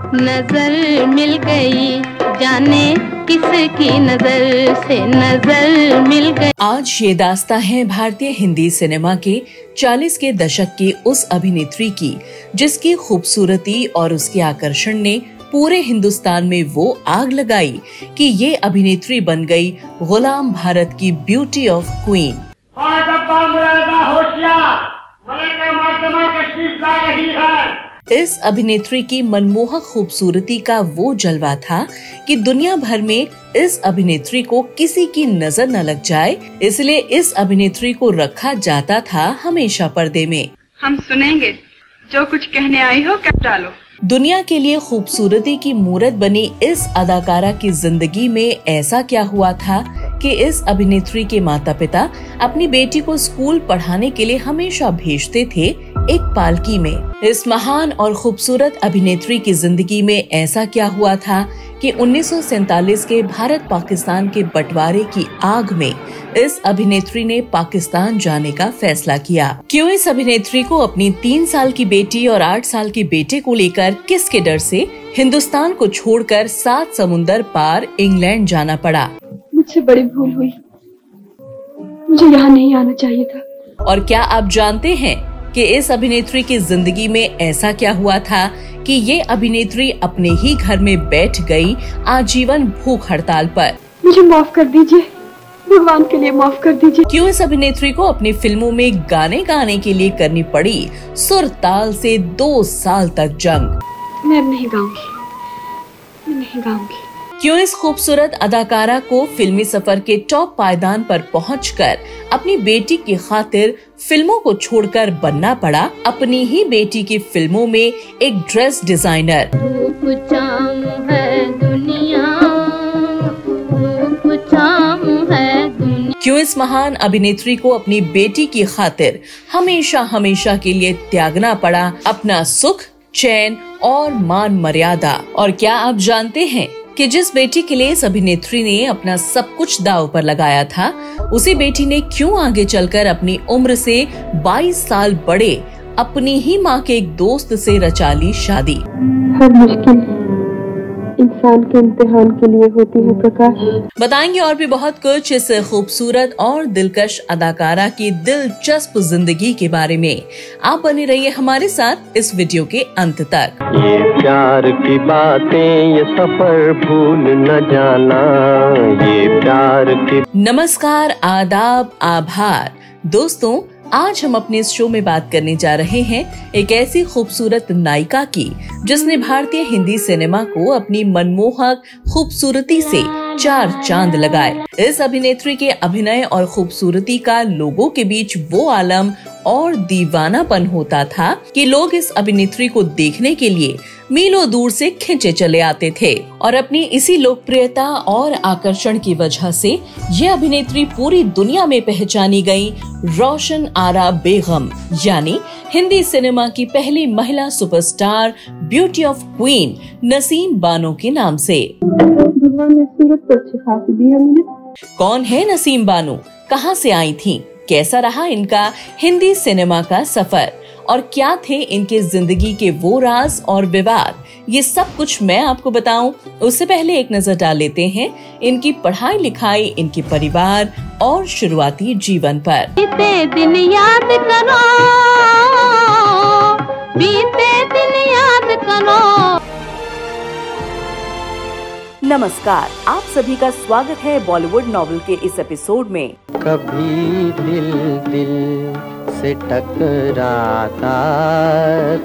नजर मिल गई, जाने किसकी नजर से नजर मिल गई। आज ये दास्तां है भारतीय हिंदी सिनेमा के 40 के दशक की उस अभिनेत्री की, जिसकी खूबसूरती और उसके आकर्षण ने पूरे हिंदुस्तान में वो आग लगाई कि ये अभिनेत्री बन गई गुलाम भारत की ब्यूटी ऑफ क्वीन। इस अभिनेत्री की मनमोहक खूबसूरती का वो जलवा था कि दुनिया भर में इस अभिनेत्री को किसी की नजर न लग जाए, इसलिए इस अभिनेत्री को रखा जाता था हमेशा पर्दे में। हम सुनेंगे, जो कुछ कहने आई हो कह डालो। दुनिया के लिए खूबसूरती की मूरत बनी इस अदाकारा की जिंदगी में ऐसा क्या हुआ था कि इस अभिनेत्री के माता पिता अपनी बेटी को स्कूल पढ़ाने के लिए हमेशा भेजते थे एक पालकी में। इस महान और खूबसूरत अभिनेत्री की जिंदगी में ऐसा क्या हुआ था कि 1947 के भारत पाकिस्तान के बंटवारे की आग में इस अभिनेत्री ने पाकिस्तान जाने का फैसला किया। क्यों इस अभिनेत्री को अपनी 3 साल की बेटी और 8 साल के बेटे को लेकर किसके डर से हिंदुस्तान को छोड़कर 7 समुंदर पार इंग्लैंड जाना पड़ा? मुझसे बड़ी भूल हुई, मुझे यहाँ नहीं आना चाहिए था। और क्या आप जानते हैं कि इस अभिनेत्री की जिंदगी में ऐसा क्या हुआ था कि ये अभिनेत्री अपने ही घर में बैठ गई आजीवन भूख हड़ताल पर? मुझे माफ कर दीजिए, भगवान के लिए माफ कर दीजिए। क्यों इस अभिनेत्री को अपनी फिल्मों में गाने गाने के लिए करनी पड़ी सुर ताल से 2 साल तक जंग? मैं नहीं गाऊंगी, मैं नहीं गाऊंगी। क्यों इस खूबसूरत अदाकारा को फिल्मी सफर के टॉप पायदान पर पहुंचकर अपनी बेटी की खातिर फिल्मों को छोड़कर बनना पड़ा अपनी ही बेटी की फिल्मों में एक ड्रेस डिजाइनर? क्यों इस महान अभिनेत्री को अपनी बेटी की खातिर हमेशा हमेशा के लिए त्यागना पड़ा अपना सुख, चैन और मान मर्यादा? और क्या आप जानते हैं कि जिस बेटी के लिए इस अभिनेत्री ने अपना सब कुछ दांव पर लगाया था, उसी बेटी ने क्यों आगे चलकर अपनी उम्र से 22 साल बड़े अपनी ही माँ के एक दोस्त से रचा ली शादी? हर मुश्किल इंसान के इम्तिहान के लिए होती है प्रकाश। बताएंगे और भी बहुत कुछ इस खूबसूरत और दिलकश अदाकारा की दिलचस्प जिंदगी के बारे में। आप बने रहिए हमारे साथ इस वीडियो के अंत तक। ये प्यार की बातें, ये सफर भूल न जाना, ये प्यार की। नमस्कार, आदाब, आभार दोस्तों। आज हम अपने इस शो में बात करने जा रहे हैं एक ऐसी खूबसूरत नायिका की जिसने भारतीय हिंदी सिनेमा को अपनी मनमोहक खूबसूरती से 4 चांद लगाए। इस अभिनेत्री के अभिनय और खूबसूरती का लोगों के बीच वो आलम और दीवानापन होता था कि लोग इस अभिनेत्री को देखने के लिए मीलों दूर से खिंचे चले आते थे। और अपनी इसी लोकप्रियता और आकर्षण की वजह से ये अभिनेत्री पूरी दुनिया में पहचानी गई रोशन आरा बेगम, यानी हिंदी सिनेमा की पहली महिला superstar beauty of queen Naseem Bano के नाम से। भगवान ने सूरत को अच्छी खासी दी है मुझे। कौन है नसीम बानो, कहां से आई थी, कैसा रहा इनका हिंदी सिनेमा का सफर और क्या थे इनके जिंदगी के वो राज और विवाद, ये सब कुछ मैं आपको बताऊं उससे पहले एक नजर डाल लेते हैं इनकी पढ़ाई लिखाई, इनके परिवार और शुरुआती जीवन पर। बीते दिन याद करो, बीते दिन याद करो। नमस्कार, आप सभी का स्वागत है बॉलीवुड नॉवेल के इस एपिसोड में। कभी दिल दिल से टकराता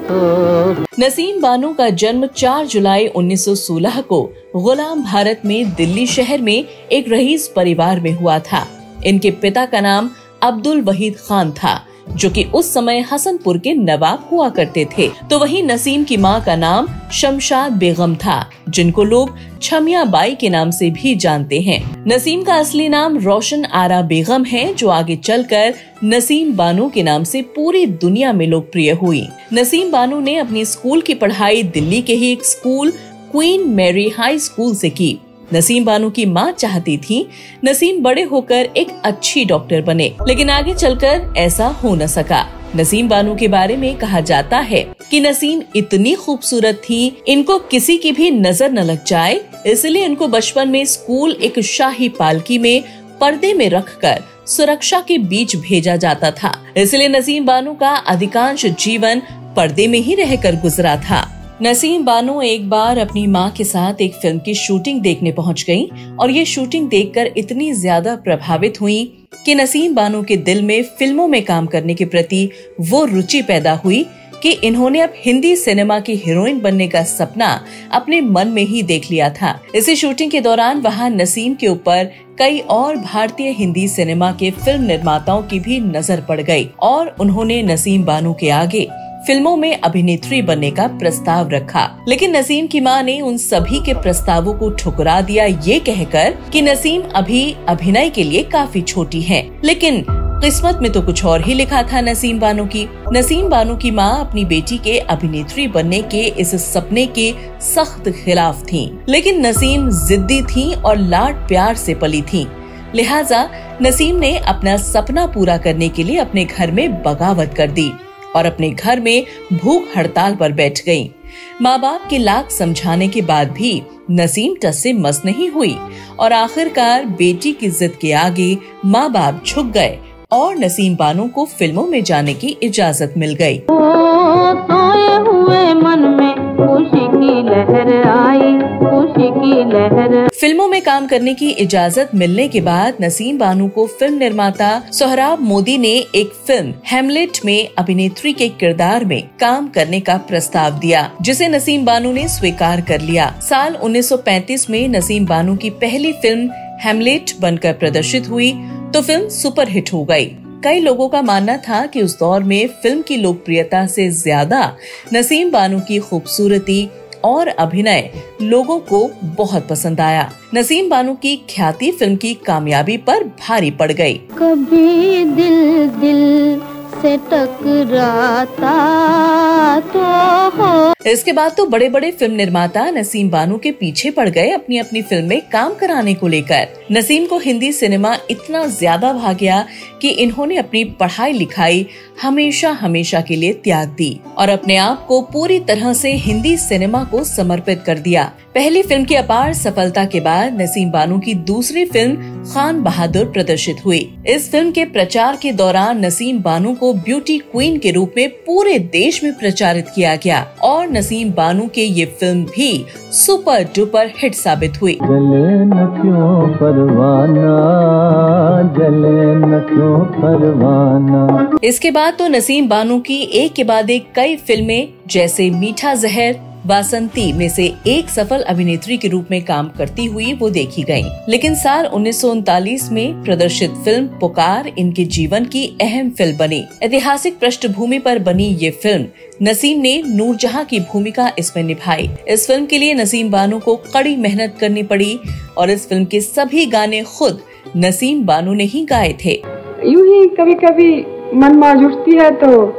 तो। नसीम बानो का जन्म 4 जुलाई 1916 को गुलाम भारत में दिल्ली शहर में एक रईस परिवार में हुआ था। इनके पिता का नाम अब्दुल वहीद खान था, जो कि उस समय हसनपुर के नवाब हुआ करते थे। तो वहीं नसीम की मां का नाम शमशाद बेगम था, जिनको लोग छमिया बाई के नाम से भी जानते हैं। नसीम का असली नाम रोशन आरा बेगम है, जो आगे चलकर नसीम बानो के नाम से पूरी दुनिया में लोकप्रिय हुई। नसीम बानो ने अपनी स्कूल की पढ़ाई दिल्ली के ही एक school Queen Mary High School से की। नसीम बानो की मां चाहती थी नसीम बड़े होकर एक अच्छी डॉक्टर बने, लेकिन आगे चलकर ऐसा हो न सका। नसीम बानो के बारे में कहा जाता है कि नसीम इतनी खूबसूरत थी, इनको किसी की भी नजर न लग जाए, इसलिए इनको बचपन में स्कूल एक शाही पालकी में पर्दे में रखकर सुरक्षा के बीच भेजा जाता था। इसलिए नसीम बानो का अधिकांश जीवन पर्दे में ही रहकर गुजरा था। नसीम बानो एक बार अपनी माँ के साथ एक फिल्म की शूटिंग देखने पहुँच गयी और ये शूटिंग देखकर इतनी ज्यादा प्रभावित हुई कि नसीम बानो के दिल में फिल्मों में काम करने के प्रति वो रुचि पैदा हुई कि इन्होंने अब हिंदी सिनेमा की हीरोइन बनने का सपना अपने मन में ही देख लिया था। इसी शूटिंग के दौरान वहाँ नसीम के ऊपर कई और भारतीय हिंदी सिनेमा के फिल्म निर्माताओं की भी नजर पड़ गई और उन्होंने नसीम बानो के आगे फिल्मों में अभिनेत्री बनने का प्रस्ताव रखा। लेकिन नसीम की मां ने उन सभी के प्रस्तावों को ठुकरा दिया, ये कहकर कि नसीम अभी अभिनय के लिए काफी छोटी हैं। लेकिन किस्मत में तो कुछ और ही लिखा था नसीम बानो की। नसीम बानो की मां अपनी बेटी के अभिनेत्री बनने के इस सपने के सख्त खिलाफ थीं। लेकिन नसीम जिद्दी थीं और लाड प्यार से पली थीं। लिहाजा नसीम ने अपना सपना पूरा करने के लिए अपने घर में बगावत कर दी और अपने घर में भूख हड़ताल पर बैठ गईं। माँ बाप के लाख समझाने के बाद भी नसीम टस से मस नहीं हुई और आखिरकार बेटी की जिद के आगे माँ बाप झुक गए और नसीम बानो को फिल्मों में जाने की इजाजत मिल गई। सोए हुए मन में खुशी की लहर आई, खुशी की लहर। फिल्मों में काम करने की इजाजत मिलने के बाद नसीम बानो को फिल्म निर्माता सोहराब मोदी ने एक फिल्म हेमलेट में अभिनेत्री के किरदार में काम करने का प्रस्ताव दिया, जिसे नसीम बानो ने स्वीकार कर लिया। साल 1935 में नसीम बानो की पहली फिल्म हेमलेट बनकर प्रदर्शित हुई तो फिल्म सुपरहिट हो गई। कई लोगों का मानना था कि उस दौर में फिल्म की लोकप्रियता से ज्यादा नसीम बानो की खूबसूरती और अभिनय लोगों को बहुत पसंद आया। नसीम बानो की ख्याति फिल्म की कामयाबी पर भारी पड़ गई। कभी दिल दिल से टकराता तो हो। इसके बाद तो बड़े बड़े फिल्म निर्माता नसीम बानो के पीछे पड़ गए अपनी अपनी फिल्म में काम कराने को लेकर। नसीम को हिंदी सिनेमा इतना ज्यादा भा गया कि इन्होंने अपनी पढ़ाई लिखाई हमेशा हमेशा के लिए त्याग दी और अपने आप को पूरी तरह से हिंदी सिनेमा को समर्पित कर दिया। पहली फिल्म की अपार सफलता के बाद नसीम बानो की दूसरी फिल्म खान बहादुर प्रदर्शित हुई। इस फिल्म के प्रचार के दौरान नसीम बानो को ब्यूटी क्वीन के रूप में पूरे देश में प्रचारित किया गया और नसीम बानो के ये फिल्म भी सुपर डुपर हिट साबित हुई। जले न क्यों परवाना, जले न क्यों परवाना। इसके बाद तो नसीम बानो की एक के बाद एक कई फिल्में जैसे मीठा जहर, वासंती में से एक सफल अभिनेत्री के रूप में काम करती हुई वो देखी गयी। लेकिन साल 1939 में प्रदर्शित फिल्म पुकार इनके जीवन की अहम फिल्म बनी। ऐतिहासिक पृष्ठभूमि पर बनी ये फिल्म नसीम ने नूरजहां की भूमिका इसमें निभाई। इस फिल्म के लिए नसीम बानो को कड़ी मेहनत करनी पड़ी और इस फिल्म के सभी गाने खुद नसीम बानो ने ही गाए थे। यूं ही कभी कभी मन मौज उठती है तो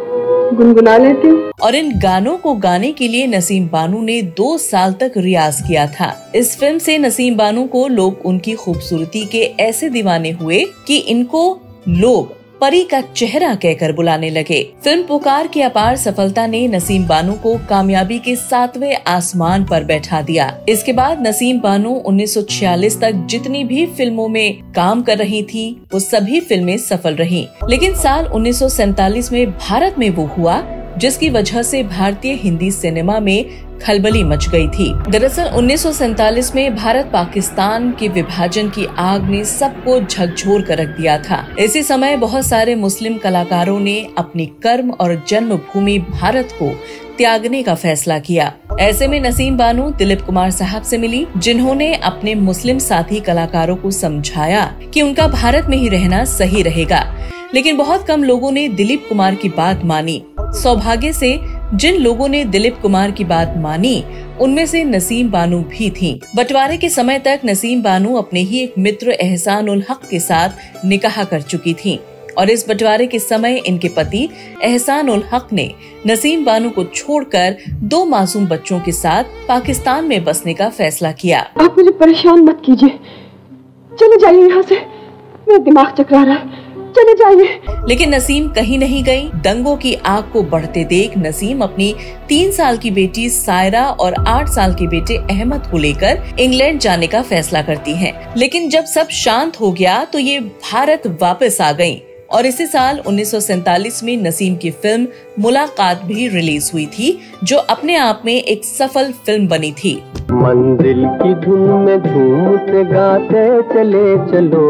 गुनगुना लेती हूँ। और इन गानों को गाने के लिए नसीम बानो ने 2 साल तक रियाज किया था। इस फिल्म से नसीम बानो को लोग उनकी खूबसूरती के ऐसे दीवाने हुए कि इनको लोग परी का चेहरा कहकर बुलाने लगे। फिल्म पुकार की अपार सफलता ने नसीम बानो को कामयाबी के 7वें आसमान पर बैठा दिया। इसके बाद नसीम बानो 1946 तक जितनी भी फिल्मों में काम कर रही थी वो सभी फिल्में सफल रहीं। लेकिन साल 1947 में भारत में वो हुआ जिसकी वजह से भारतीय हिंदी सिनेमा में खलबली मच गई थी। दरअसल 1947 में भारत पाकिस्तान के विभाजन की आग ने सबको झकझोर कर रख दिया था। इसी समय बहुत सारे मुस्लिम कलाकारों ने अपनी कर्म और जन्मभूमि भारत को त्यागने का फैसला किया। ऐसे में नसीम बानो दिलीप कुमार साहब से मिली, जिन्होंने अपने मुस्लिम साथी कलाकारों को समझाया कि उनका भारत में ही रहना सही रहेगा। लेकिन बहुत कम लोगों ने दिलीप कुमार की बात मानी। सौभाग्य से जिन लोगों ने दिलीप कुमार की बात मानी उनमें से नसीम बानो भी थीं। बंटवारे के समय तक नसीम बानो अपने ही एक मित्र एहसान उल हक के साथ निकाह कर चुकी थीं और इस बंटवारे के समय इनके पति एहसान उल हक ने नसीम बानो को छोड़कर 2 मासूम बच्चों के साथ पाकिस्तान में बसने का फैसला किया। आप मुझे परेशान मत कीजिए, चले जाइए यहाँ से, मेरा दिमाग चकरा रहा है। चले जाइए। लेकिन नसीम कहीं नहीं गई। दंगों की आग को बढ़ते देख नसीम अपनी 3 साल की बेटी सायरा और 8 साल के बेटे अहमद को लेकर इंग्लैंड जाने का फैसला करती हैं। लेकिन जब सब शांत हो गया तो ये भारत वापस आ गईं। और इसी साल 1947 में नसीम की फिल्म मुलाकात भी रिलीज हुई थी, जो अपने आप में एक सफल फिल्म बनी थी। मंजिल की धुन में झूमते गाते चले चलो,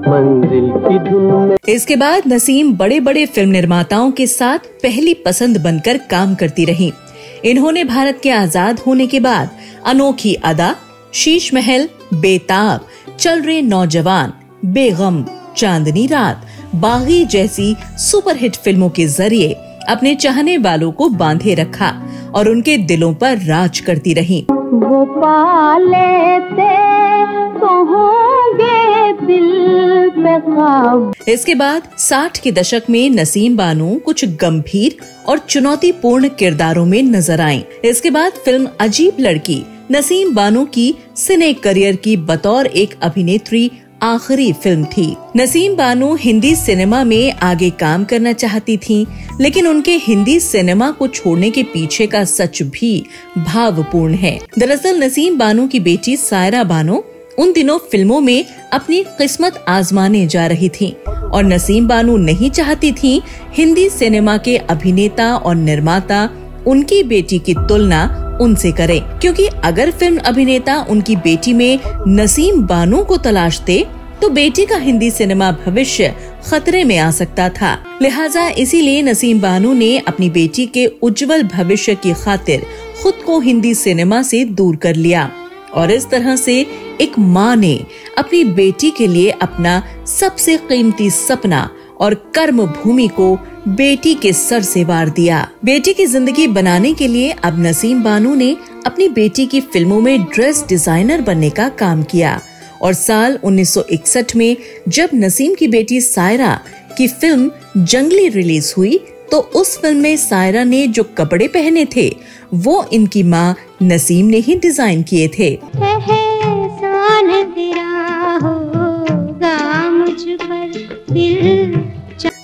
मंजिल की धुन में। इसके बाद नसीम बड़े बड़े फिल्म निर्माताओं के साथ पहली पसंद बनकर काम करती रही। इन्होंने भारत के आजाद होने के बाद अनोखी अदा, शीश महल, बेताब, चल रहे नौजवान, बेगम, चांदनी रात, बागी जैसी सुपरहिट फिल्मों के जरिए अपने चाहने वालों को बांधे रखा और उनके दिलों पर राज करती रहीं। वो पाले तो होंगे दिल पे काबू। इसके बाद 60 के दशक में नसीम बानो कुछ गंभीर और चुनौतीपूर्ण किरदारों में नजर आईं। इसके बाद फिल्म अजीब लड़की नसीम बानो की सिने करियर की बतौर एक अभिनेत्री आखिरी फिल्म थी। नसीम बानो हिंदी सिनेमा में आगे काम करना चाहती थीं, लेकिन उनके हिंदी सिनेमा को छोड़ने के पीछे का सच भी भावपूर्ण है। दरअसल नसीम बानो की बेटी सायरा बानो उन दिनों फिल्मों में अपनी किस्मत आजमाने जा रही थीं और नसीम बानो नहीं चाहती थीं हिंदी सिनेमा के अभिनेता और निर्माता उनकी बेटी की तुलना उनसे करें, क्योंकि अगर फिल्म अभिनेता उनकी बेटी में नसीम बानो को तलाशते तो बेटी का हिंदी सिनेमा भविष्य खतरे में आ सकता था। लिहाजा इसीलिए नसीम बानो ने अपनी बेटी के उज्जवल भविष्य की खातिर खुद को हिंदी सिनेमा से दूर कर लिया और इस तरह से एक माँ ने अपनी बेटी के लिए अपना सबसे कीमती सपना और कर्म भूमि को बेटी के सर से वार दिया। बेटी की जिंदगी बनाने के लिए अब नसीम बानो ने अपनी बेटी की फिल्मों में ड्रेस डिजाइनर बनने का काम किया और साल 1961 में जब नसीम की बेटी सायरा की फिल्म जंगली रिलीज हुई तो उस फिल्म में सायरा ने जो कपड़े पहने थे वो इनकी माँ नसीम ने ही डिजाइन किए थे।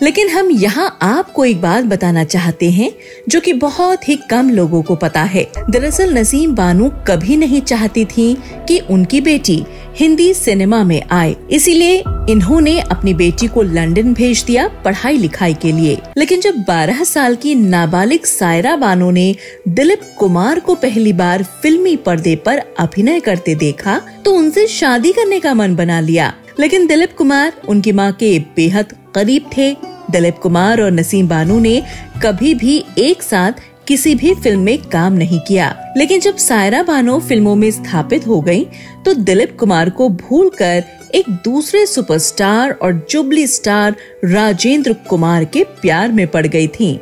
लेकिन हम यहाँ आपको एक बात बताना चाहते हैं जो कि बहुत ही कम लोगों को पता है। दरअसल नसीम बानो कभी नहीं चाहती थी कि उनकी बेटी हिंदी सिनेमा में आए, इसीलिए इन्होंने अपनी बेटी को लंदन भेज दिया पढ़ाई लिखाई के लिए। लेकिन जब 12 साल की नाबालिग सायरा बानो ने दिलीप कुमार को पहली बार फिल्मी पर्दे पर अभिनय करते देखा तो उनसे शादी करने का मन बना लिया। लेकिन दिलीप कुमार उनकी माँ के बेहद करीब थे। दिलीप कुमार और नसीम बानो ने कभी भी एक साथ किसी भी फिल्म में काम नहीं किया। लेकिन जब सायरा बानो फिल्मों में स्थापित हो गयी, तो दिलीप कुमार को भूलकर एक दूसरे सुपरस्टार और जुबली स्टार राजेंद्र कुमार के प्यार में पड़ गई थीं।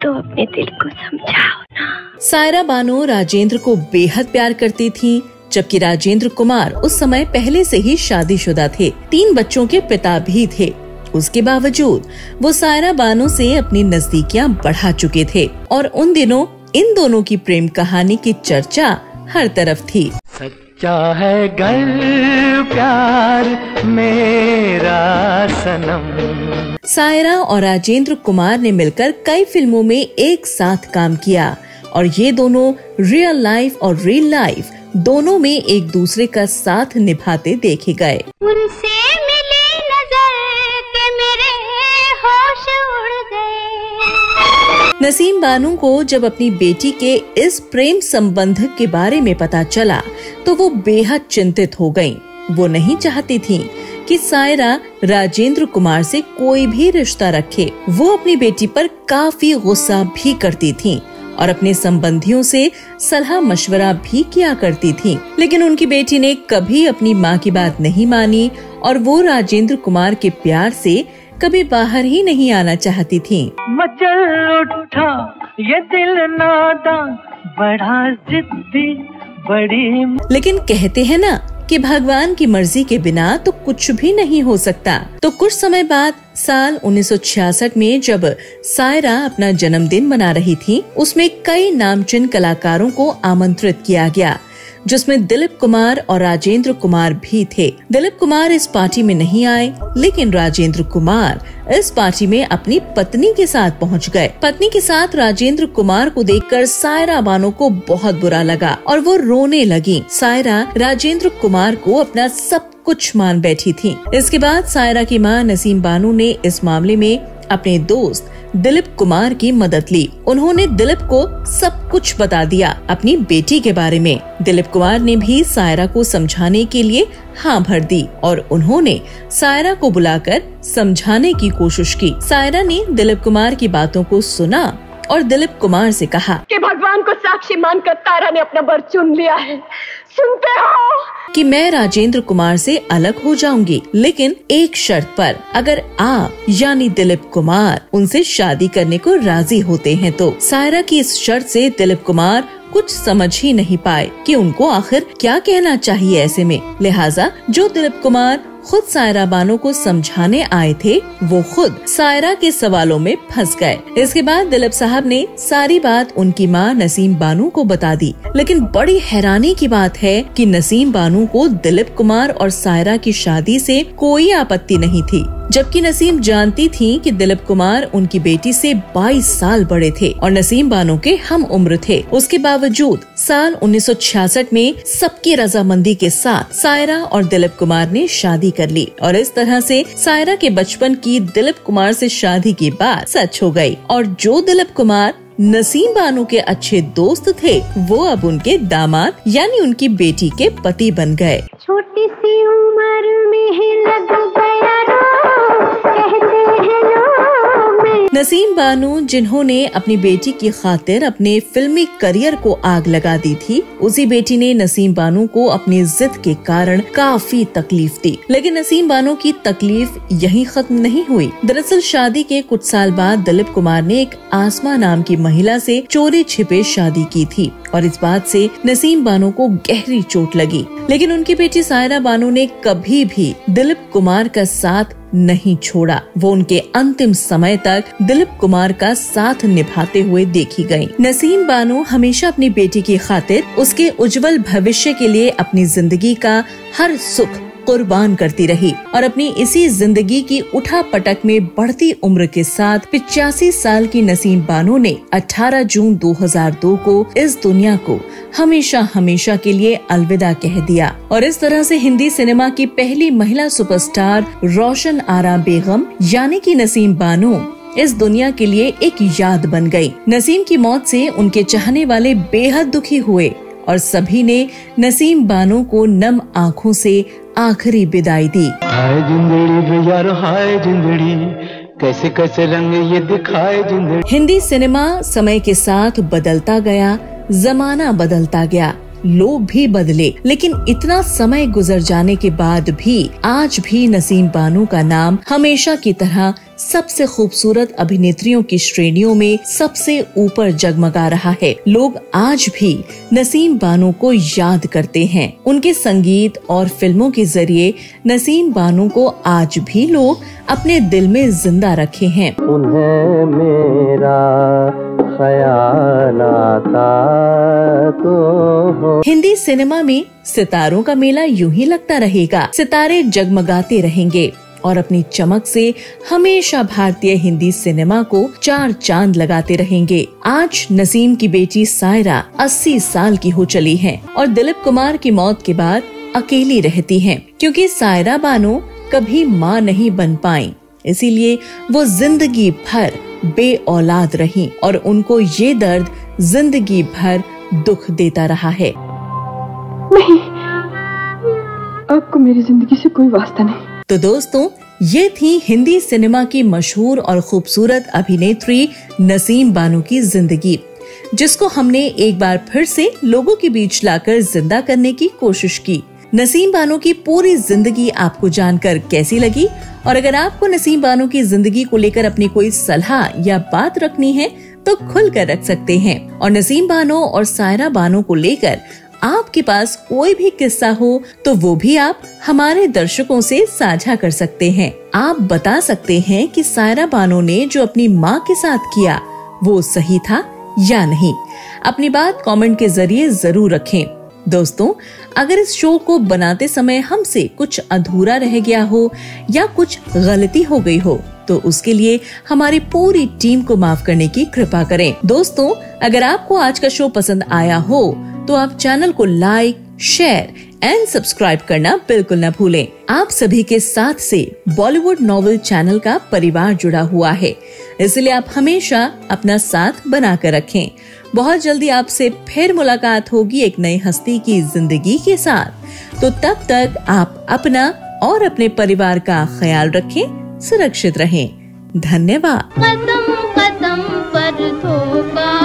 तो अपने दिल को समझाओ ना। सायरा बानो राजेंद्र को बेहद प्यार करती थीं, जबकि राजेंद्र कुमार उस समय पहले से ही शादीशुदा थे, 3 बच्चों के पिता भी थे। उसके बावजूद वो सायरा बानो से अपनी नजदीकियां बढ़ा चुके थे और उन दिनों इन दोनों की प्रेम कहानी की चर्चा हर तरफ थी। सच्चा है गर प्यार मेरा सनम। सायरा और राजेंद्र कुमार ने मिलकर कई फिल्मों में एक साथ काम किया और ये दोनों रियल लाइफ और रियल लाइफ दोनों में एक दूसरे का साथ निभाते देखे गए। उनसे मिली नजर के मेरे होश उड़ गए। नसीम बानो को जब अपनी बेटी के इस प्रेम संबंध के बारे में पता चला तो वो बेहद चिंतित हो गईं। वो नहीं चाहती थीं कि सायरा राजेंद्र कुमार से कोई भी रिश्ता रखे। वो अपनी बेटी पर काफी गुस्सा भी करती थीं और अपने संबंधियों से सलाह मशवरा भी किया करती थीं। लेकिन उनकी बेटी ने कभी अपनी माँ की बात नहीं मानी और वो राजेंद्र कुमार के प्यार से कभी बाहर ही नहीं आना चाहती थीं। मचल उठा ये दिल नादा बड़ा जिद्दी बड़ी। लेकिन कहते हैं ना कि भगवान की मर्जी के बिना तो कुछ भी नहीं हो सकता। तो कुछ समय बाद साल 1966 में जब सायरा अपना जन्मदिन मना रही थी, उसमें कई नामचीन कलाकारों को आमंत्रित किया गया, जिसमें दिलीप कुमार और राजेंद्र कुमार भी थे। दिलीप कुमार इस पार्टी में नहीं आए, लेकिन राजेंद्र कुमार इस पार्टी में अपनी पत्नी के साथ पहुंच गए। पत्नी के साथ राजेंद्र कुमार को देखकर सायरा बानो को बहुत बुरा लगा और वो रोने लगी। सायरा राजेंद्र कुमार को अपना सब कुछ मान बैठी थी। इसके बाद सायरा की मां नसीम बानो ने इस मामले में अपने दोस्त दिलीप कुमार की मदद ली। उन्होंने दिलीप को सब कुछ बता दिया अपनी बेटी के बारे में। दिलीप कुमार ने भी सायरा को समझाने के लिए हाँ भर दी और उन्होंने सायरा को बुलाकर समझाने की कोशिश की। सायरा ने दिलीप कुमार की बातों को सुना और दिलीप कुमार से कहा कि भगवान को साक्षी मानकर तारा ने अपना वर चुन लिया है, सुनते हो? कि मैं राजेंद्र कुमार से अलग हो जाऊंगी, लेकिन एक शर्त पर, अगर आप यानी दिलीप कुमार उनसे शादी करने को राजी होते हैं तो। सायरा की इस शर्त से दिलीप कुमार कुछ समझ ही नहीं पाए कि उनको आखिर क्या कहना चाहिए ऐसे में। लिहाजा जो दिलीप कुमार खुद सायरा बानो को समझाने आए थे, वो खुद सायरा के सवालों में फंस गए। इसके बाद दिलीप साहब ने सारी बात उनकी मां नसीम बानो को बता दी। लेकिन बड़ी हैरानी की बात है कि नसीम बानो को दिलीप कुमार और सायरा की शादी से कोई आपत्ति नहीं थी, जबकि नसीम जानती थी कि दिलीप कुमार उनकी बेटी से 22 साल बड़े थे और नसीम बानो के हम उम्र थे। उसके बावजूद साल 1966 में सबकी रजामंदी के साथ सायरा और दिलीप कुमार ने शादी कर ली और इस तरह से सायरा के बचपन की दिलीप कुमार से शादी की बात सच हो गई और जो दिलीप कुमार नसीम बानो के अच्छे दोस्त थे, वो अब उनके दामाद यानी उनकी बेटी के पति बन गए। छोटी सी उम्र में ही लग गया कहते हैं लोग। नसीम बानो जिन्होंने अपनी बेटी की खातिर अपने फिल्मी करियर को आग लगा दी थी, उसी बेटी ने नसीम बानो को अपनी जिद के कारण काफी तकलीफ दी। लेकिन नसीम बानो की तकलीफ यहीं खत्म नहीं हुई। दरअसल शादी के कुछ साल बाद दिलीप कुमार ने एक आसमा नाम की महिला से चोरी छिपे शादी की थी और इस बात से नसीम बानो को गहरी चोट लगी। लेकिन उनकी बेटी सायरा बानो ने कभी भी दिलीप कुमार का साथ नहीं छोड़ा। वो उनके अंतिम समय तक दिलीप कुमार का साथ निभाते हुए देखी गयी। नसीम बानो हमेशा अपनी बेटी की खातिर उसके उज्जवल भविष्य के लिए अपनी जिंदगी का हर सुख कुर्बान करती रही और अपनी इसी जिंदगी की उठापटक में बढ़ती उम्र के साथ 85 साल की नसीम बानो ने 18 जून 2002 को इस दुनिया को हमेशा हमेशा के लिए अलविदा कह दिया और इस तरह से हिंदी सिनेमा की पहली महिला सुपरस्टार रोशन आरा बेगम यानी कि नसीम बानो इस दुनिया के लिए एक याद बन गयी। नसीम की मौत से उनके चाहने वाले बेहद दुखी हुए और सभी ने नसीम बानो को नम आँखों से आखिरी विदाई दी। हाय जिंदड़ी यार हाय जिंदड़ी, कैसे कैसे रंग ये दिखाए जिंदड़ी। हिंदी सिनेमा समय के साथ बदलता गया, जमाना बदलता गया, लोग भी बदले, लेकिन इतना समय गुजर जाने के बाद भी आज भी नसीम बानो का नाम हमेशा की तरह सबसे खूबसूरत अभिनेत्रियों की श्रेणियों में सबसे ऊपर जगमगा रहा है। लोग आज भी नसीम बानो को याद करते हैं। उनके संगीत और फिल्मों के जरिए नसीम बानो को आज भी लोग अपने दिल में जिंदा रखे हैं। उन्हें मेरा ख्याल आता तो हो। हिंदी सिनेमा में सितारों का मेला यूं ही लगता रहेगा। सितारे जगमगाते रहेंगे और अपनी चमक से हमेशा भारतीय हिंदी सिनेमा को 4 चांद लगाते रहेंगे। आज नसीम की बेटी सायरा 80 साल की हो चली है और दिलीप कुमार की मौत के बाद अकेली रहती हैं, क्योंकि सायरा बानो कभी मां नहीं बन पाई। इसीलिए वो जिंदगी भर बेऔलाद रहीं और उनको ये दर्द जिंदगी भर दुख देता रहा है। नहीं, आपको मेरी जिंदगी से कोई वास्ता नहीं। तो दोस्तों, ये थी हिंदी सिनेमा की मशहूर और खूबसूरत अभिनेत्री नसीम बानो की जिंदगी, जिसको हमने एक बार फिर से लोगों के बीच लाकर जिंदा करने की कोशिश की। नसीम बानो की पूरी जिंदगी आपको जानकर कैसी लगी? और अगर आपको नसीम बानो की जिंदगी को लेकर अपनी कोई सलाह या बात रखनी है तो खुल कर रख सकते हैं। और नसीम बानो और सायरा बानो को लेकर आपके पास कोई भी किस्सा हो तो वो भी आप हमारे दर्शकों से साझा कर सकते हैं। आप बता सकते हैं कि सायरा बानो ने जो अपनी माँ के साथ किया वो सही था या नहीं। अपनी बात कमेंट के जरिए जरूर रखें। दोस्तों, अगर इस शो को बनाते समय हमसे कुछ अधूरा रह गया हो या कुछ गलती हो गई हो तो उसके लिए हमारी पूरी टीम को माफ करने की कृपा करें। दोस्तों, अगर आपको आज का शो पसंद आया हो तो आप चैनल को लाइक, शेयर एंड सब्सक्राइब करना बिल्कुल न भूलें। आप सभी के साथ से बॉलीवुड नॉवेल चैनल का परिवार जुड़ा हुआ है, इसलिए आप हमेशा अपना साथ बना कर रखें। बहुत जल्दी आपसे फिर मुलाकात होगी एक नई हस्ती की जिंदगी के साथ। तो तब तक आप अपना और अपने परिवार का ख्याल रखें, सुरक्षित रहें। धन्यवाद। कदम कदम पर धोखा